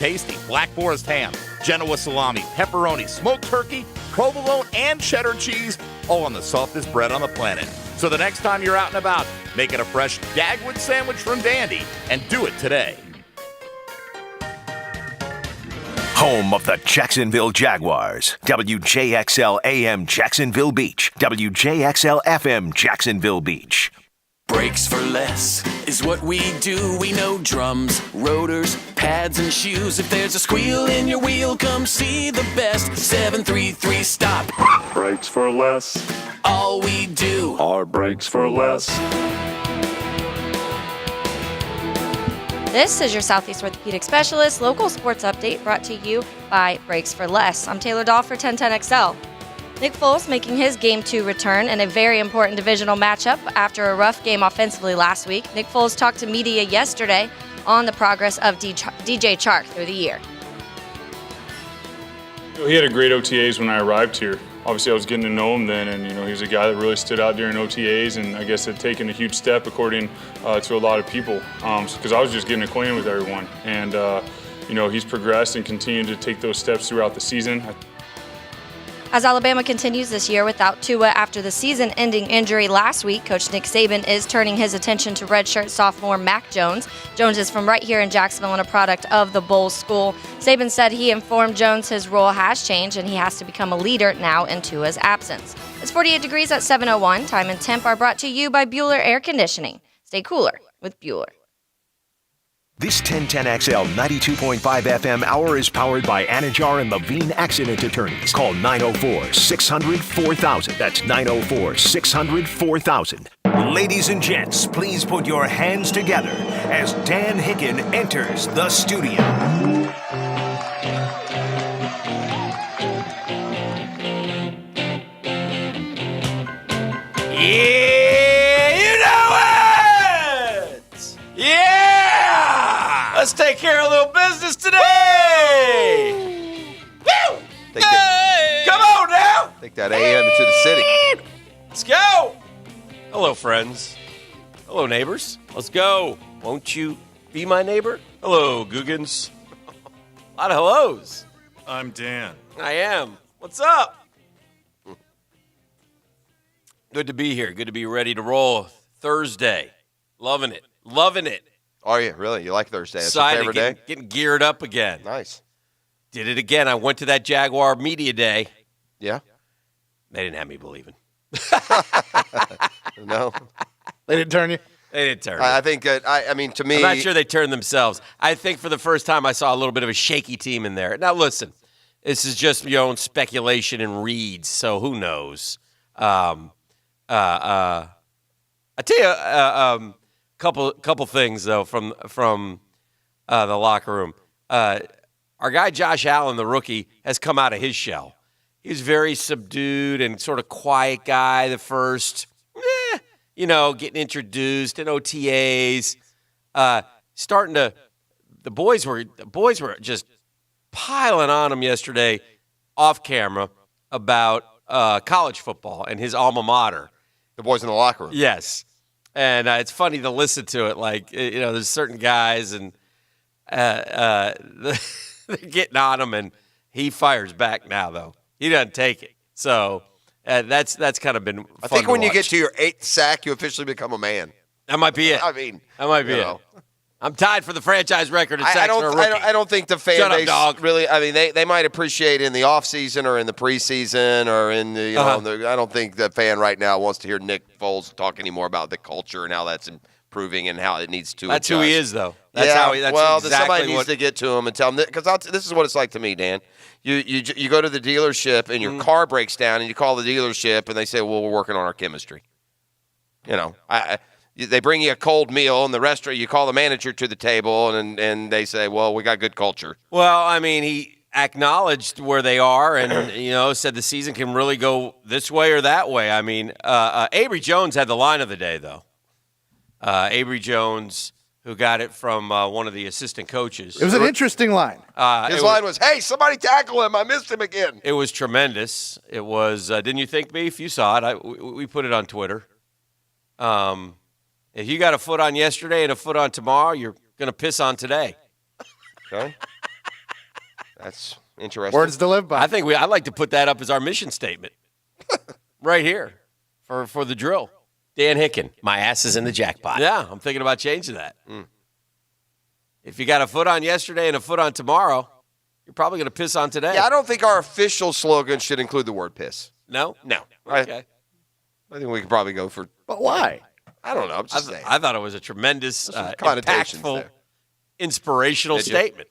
Tasty Black Forest ham, Genoa salami, pepperoni, smoked turkey, provolone, and cheddar cheese, all on the softest bread on the planet. So the next time you're out and about, make it a fresh Dagwood sandwich from Dandy, and do it today. Home of the Jacksonville Jaguars. WJXL AM Jacksonville Beach. WJXL FM Jacksonville Beach. Brakes for less is what we do. We know drums, rotors, pads, and shoes. If there's a squeal in your wheel, come see the best. 733 Stop. Brakes for less. All we do Are brakes for less. This is your Southeast Orthopedic Specialist local sports update brought to you by Brakes for Less. I'm Taylor Dahl for 1010XL. Nick Foles making his Game 2 return in a very important divisional matchup after a rough game offensively last week. Nick Foles talked to media yesterday on the progress of DJ Chark through the year. He had a great OTAs when I arrived here. Obviously, I was getting to know him then, and he was a guy that really stood out during OTAs, and I guess had taken a huge step according to a lot of people, because I was just getting acquainted with everyone. And he's progressed and continued to take those steps throughout the season. As Alabama continues this year without Tua after the season-ending injury last week, Coach Nick Saban is turning his attention to redshirt sophomore Mac Jones. Jones is from right here in Jacksonville and a product of the Bulls School. Saban said he informed Jones his role has changed and he has to become a leader now in Tua's absence. It's 48 degrees at 7:01. Time and temp are brought to you by Bueller Air Conditioning. Stay cooler with Bueller. This 1010XL 92.5 FM hour is powered by Anajar and Levine Accident Attorneys. Call 904-600-4000. That's 904-600-4000. Ladies and gents, please put your hands together as Dan Hicken enters the studio. Yeah, you know it! Yeah! Let's take care of a little business today! Woo! Hey! Come on now! Take that AM into the city. Let's go! Hello, friends. Hello, neighbors. Let's go. Won't you be my neighbor? Hello, Googans. A lot of hellos. I'm Dan. I am. What's up? Good to be here. Good to be ready to roll. Thursday. Loving it. Loving it. Are you? Really? You like Thursday? That's your Excited. favorite day? Getting geared up again. Nice. Did it again. I went to that Jaguar Media Day. Yeah? They didn't have me believing. No? They didn't turn you? They didn't turn me. I think, to me. I'm not sure they turned themselves. I think for the first time I saw a little bit of a shaky team in there. Now, listen, this is just your own speculation and reads, so who knows? I tell you a couple things, though, from the locker room. Our guy Josh Allen, the rookie, has come out of his shell. He's very subdued and sort of quiet guy the first, getting introduced in OTAs. The boys were just piling on him yesterday off camera about college football and his alma mater. The boys in the locker room. Yes. And it's funny to listen to it. Like, there's certain guys and they're getting on him, and he fires back now, though. He doesn't take it. So that's kind of been fun I think when to you watch. get to your 8th sack, you officially become a man. That might be it. I mean, that might be it. I'm tied for the franchise record in sacks for a rookie. I don't think the fan Shut up, base dog. really. I mean, they might appreciate it in the offseason or in the preseason or in the. I don't think the fan right now wants to hear Nick Foles talk anymore about the culture and how that's improving and how it needs to. That's adjust. who he is, though. That's how he. That's exactly somebody needs what, to get to him and tell him because this is what it's like to me, Dan. You go to the dealership and your car breaks down and you call the dealership and they say, well, we're working on our chemistry. They bring you a cold meal in the restaurant. You call the manager to the table and they say, well, we got good culture. Well, I mean, he acknowledged where they are and, said the season can really go this way or that way. I mean, Avery Jones had the line of the day, though. Avery Jones, who got it from one of the assistant coaches. It was an interesting line. His line was, hey, somebody tackle him. I missed him again. It was tremendous. It was, didn't you think, Beef? You saw it. We put it on Twitter. If you got a foot on yesterday and a foot on tomorrow, you're going to piss on today. Okay. That's interesting. Words to live by. I think I'd like to put that up as our mission statement right here for the drill. Dan Hicken, my ass is in the jackpot. Yeah, I'm thinking about changing that. If you got a foot on yesterday and a foot on tomorrow, you're probably going to piss on today. Yeah, I don't think our official slogan should include the word piss. No? No. Okay. I think we could probably go for. But why? I don't know. I'm just saying. I thought it was a tremendous, connotations impactful, there. inspirational Did you? statement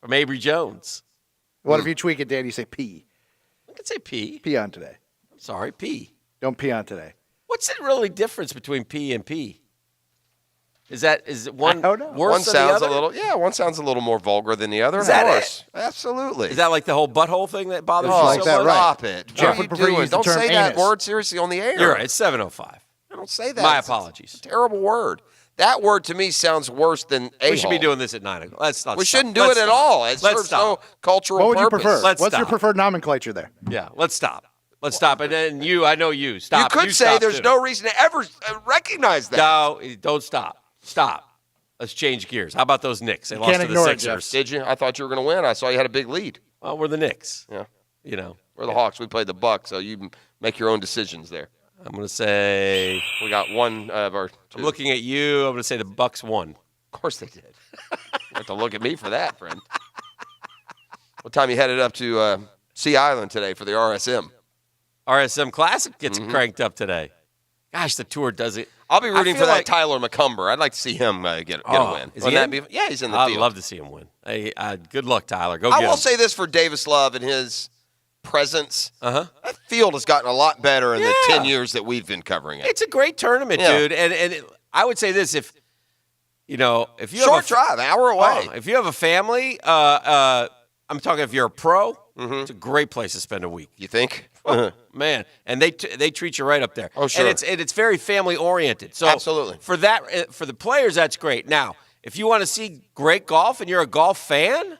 from Avery Jones. What if you tweak it, Dan? You say pee. I could say pee. Pee on today. I'm sorry, pee. Don't pee on today. What's the really difference between pee and pee? Is it one I don't know. worse One than sounds the a other? little. Yeah, one sounds a little more vulgar than the other. Is that Of course. it? Absolutely. Is that like the whole butthole thing that bothers Oh, you like so that, much? right. Stop it. Jeff What are would you prefer you doing? use the Don't term say that anus. word seriously on the air. You're right. It's 7:05. I don't say that. My It's apologies. a terrible word. That word to me sounds worse than a. We should be doing this at 9 o'clock. Let's not. We stop. shouldn't do Let's it at stop. all. It Let's serves stop. no cultural What would you purpose. prefer? Let's What's your stop. preferred nomenclature there? Yeah, let's stop. Let's stop. And then I know you. You Stop. could say stop there's too. no reason to ever recognize that. No, don't stop. Stop. Let's change gears. How about those Knicks? They lost can't to the ignore it, Sixers. Did you? I thought you were going to win. I saw you had a big lead. Well, we're the Knicks. Yeah. You know, We're the Hawks. We played the Bucks, so you make your own decisions there. I'm going to say. We got one of our. I'm looking at you. I'm going to say the Bucks won. Of course they did. You have to look at me for that, friend. What time you headed up to Sea Island today for the RSM? RSM Classic gets cranked up today. Gosh, the tour does it. I'll be rooting I for feel that like- Tyler McCumber. I'd like to see him get a win. Is Wouldn't he that in? be- yeah, he's in the I'd field. love to see him win. Hey, good luck, Tyler. Go I get will him. say this for Davis Love and his presence. Uh-huh. That field has gotten a lot better in the Yeah. 10 years that we've been covering it. It's a great tournament, Yeah. dude. And I would say this: if you Short drive, hour away. if you have a family, I'm talking if you're a pro, it's a great place to spend a week. You think? Man, and they treat you right up there. Oh, sure. And it's very family oriented. So Absolutely. for the players, that's great. Now, if you want to see great golf and you're a golf fan,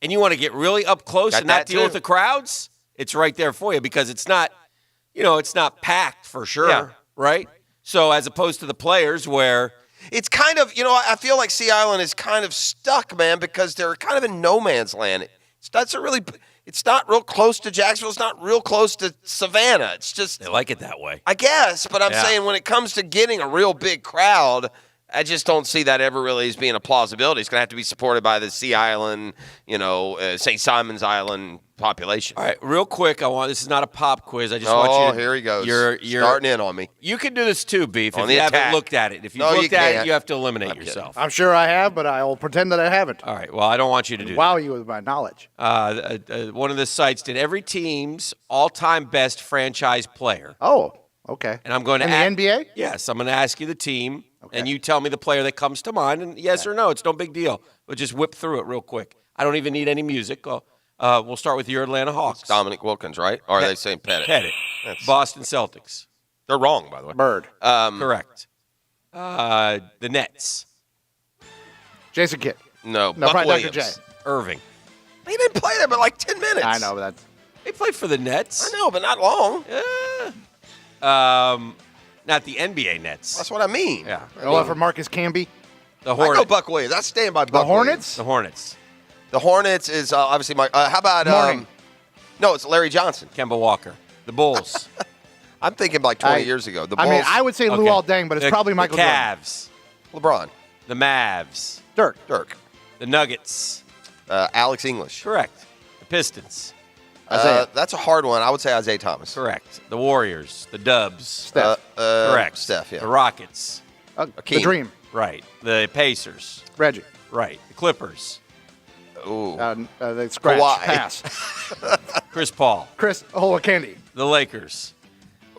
and you want to get really up close Got and not that deal too. with the crowds, it's right there for you because it's not, it's not packed for sure, Yeah. right? So as opposed to the players where It's kind of, I feel like Sea Island is kind of stuck, man, because they're kind of in no man's land. It's not real close to Jacksonville. It's not real close to Savannah. It's just, they like it that way. I guess, but I'm Yeah. saying when it comes to getting a real big crowd, I just don't see that ever really as being a plausibility. It's going to have to be supported by the Sea Island, St. Simon's Island population. All right, real quick, this is not a pop quiz. I just Oh, want you to, here he goes. You're Starting in on me. You can do this too, Beef, On if the you haven't attack. looked at it. If you've No, you looked at it, can't. you have to eliminate kidding. yourself. I'm sure I have, but I will pretend that I haven't. All right, well, I don't want you to do Wow you with my knowledge. that. One of the sites did every team's all-time best franchise player. Oh, okay. And I'm going to In the NBA? Yes, I'm going to ask you the team, and you tell me the player that comes to mind, and yes or no. It's no big deal. We'll just whip through it real quick. I don't even need any music. We'll start with your Atlanta Hawks. Dominic Wilkins, right? Or are they saying Pettit? Pettit. Boston Celtics. They're wrong, by the way. Bird. Correct. The Nets. Jason Kidd. No, No, Buck probably Williams. Dr. J. Irving. He didn't play there but like 10 minutes. I know, but that's They played for the Nets. I know, but not long. Not the NBA Nets. That's what I mean. Yeah. oh, for Marcus Camby. The I go Hornets. Buck Williams. I stand by The Buck Hornets? The Hornets. Williams. The Hornets is obviously my. How about Morning. No, it's Larry Johnson. Kemba Walker. The Bulls. I'm thinking like 20 I- years ago. The I Bulls. mean, I would say Lou Deng, but it's probably Michael The Jordan. Cavs. LeBron, The Mavs. Dirk. The Nuggets. Alex English. Correct. The Pistons. That's a hard one. I would say Isaiah Thomas. Correct. The Warriors. The Dubs. Steph. Correct. Steph. Yeah. The Rockets. The Akeem. Dream. Right. The Pacers. Reggie. Right. The Clippers. Ooh. The scratch. Kawhi. Pass. Chris Paul. Chris Candy. The Lakers.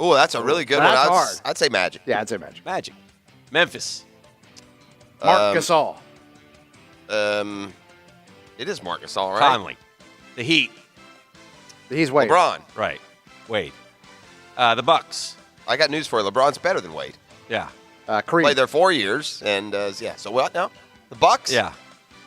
Ooh, that's a really good That's one. hard. I'd say Magic. Yeah, I'd say Magic. Magic. Memphis. Mark Gasol. It is Marc Gasol, right? Conley. The Heat. He's Wade. LeBron. Right. Wade. The Bucks. I got news for you. LeBron's better than Wade. Yeah. Creed. Played there 4 years, and yeah. So what now? The Bucks? Yeah.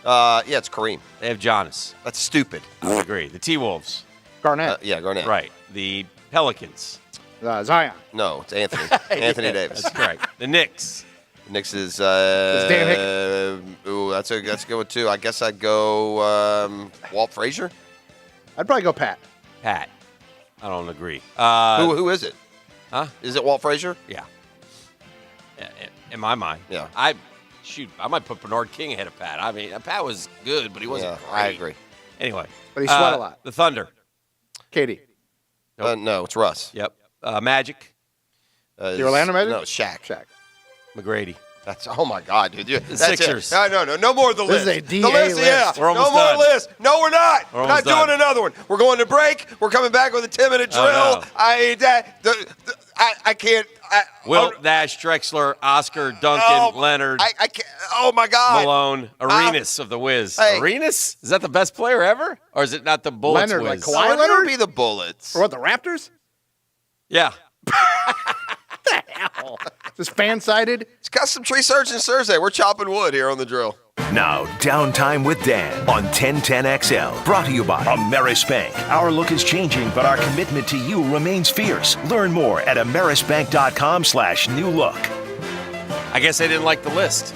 Yeah, it's Kareem. They have Giannis. That's stupid. I would agree. The T-Wolves. Garnett. Yeah, Garnett. Right. The Pelicans. Zion. No, it's Anthony. Anthony Davis. That's correct. The Knicks. Nick's is Dan Hicken. Ooh, that's a good one too. I guess I'd go Walt Frazier. I'd probably go Pat. Pat. I don't agree. Who is it? Huh? Is it Walt Frazier? Yeah. In my mind. Yeah. I might put Bernard King ahead of Pat. I mean, Pat was good, but he wasn't great. I agree. Anyway. But he sweat a lot. The Thunder. Katie. Nope. No, it's Russ. Yep. Magic. The Orlando Magic? No, Shaq. McGrady. That's oh my God, dude. That's Sixers. It. No more of the This list. is a DA the list. list. Yeah, We're almost no more done. list. No, we're not. We're not almost doing another one. We're going to break. We're coming back with a 10-minute drill. Oh, no. I can't. Wilt, Nash, Drexler, Oscar, Duncan, Leonard, I can't. Oh my God. Malone, Arenas of the Wiz. Hey. Arenas? Is that the best player ever? Or is it not the Bullets Leonard, Wiz? like Kawhi It Leonard? would be the Bullets. Or what, the Raptors? Yeah. The hell? Just fan-sided? It's Custom Tree Surgeon Thursday. We're chopping wood here on the drill. Now, Downtime with Dan on 1010XL. Brought to you by Ameris Bank. Our look is changing, but our commitment to you remains fierce. Learn more at amerisbank.com/new look. I guess they didn't like the list.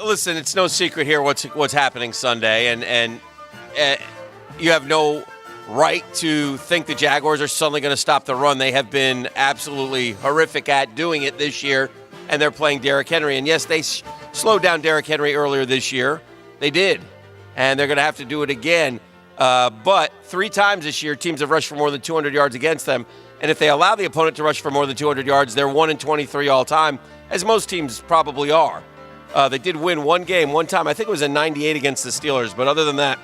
Listen, it's no secret here what's happening Sunday, and you have no right to think the Jaguars are suddenly going to stop the run. They have been absolutely horrific at doing it this year, and they're playing Derrick Henry. And yes, they slowed down Derrick Henry earlier this year. They did, and they're going to have to do it again. But 3 times this year, teams have rushed for more than 200 yards against them. And if they allow the opponent to rush for more than 200 yards, they're 1-23 all time, as most teams probably are. They did win one game one time. I think it was in '98 against the Steelers. But other than that,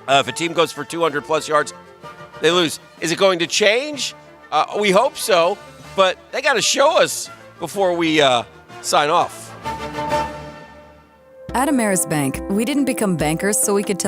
if a team goes for 200-plus yards, they lose. Is it going to change? We hope so. But they got to show us before we sign off. At Ameris Bank, we didn't become bankers so we could tell you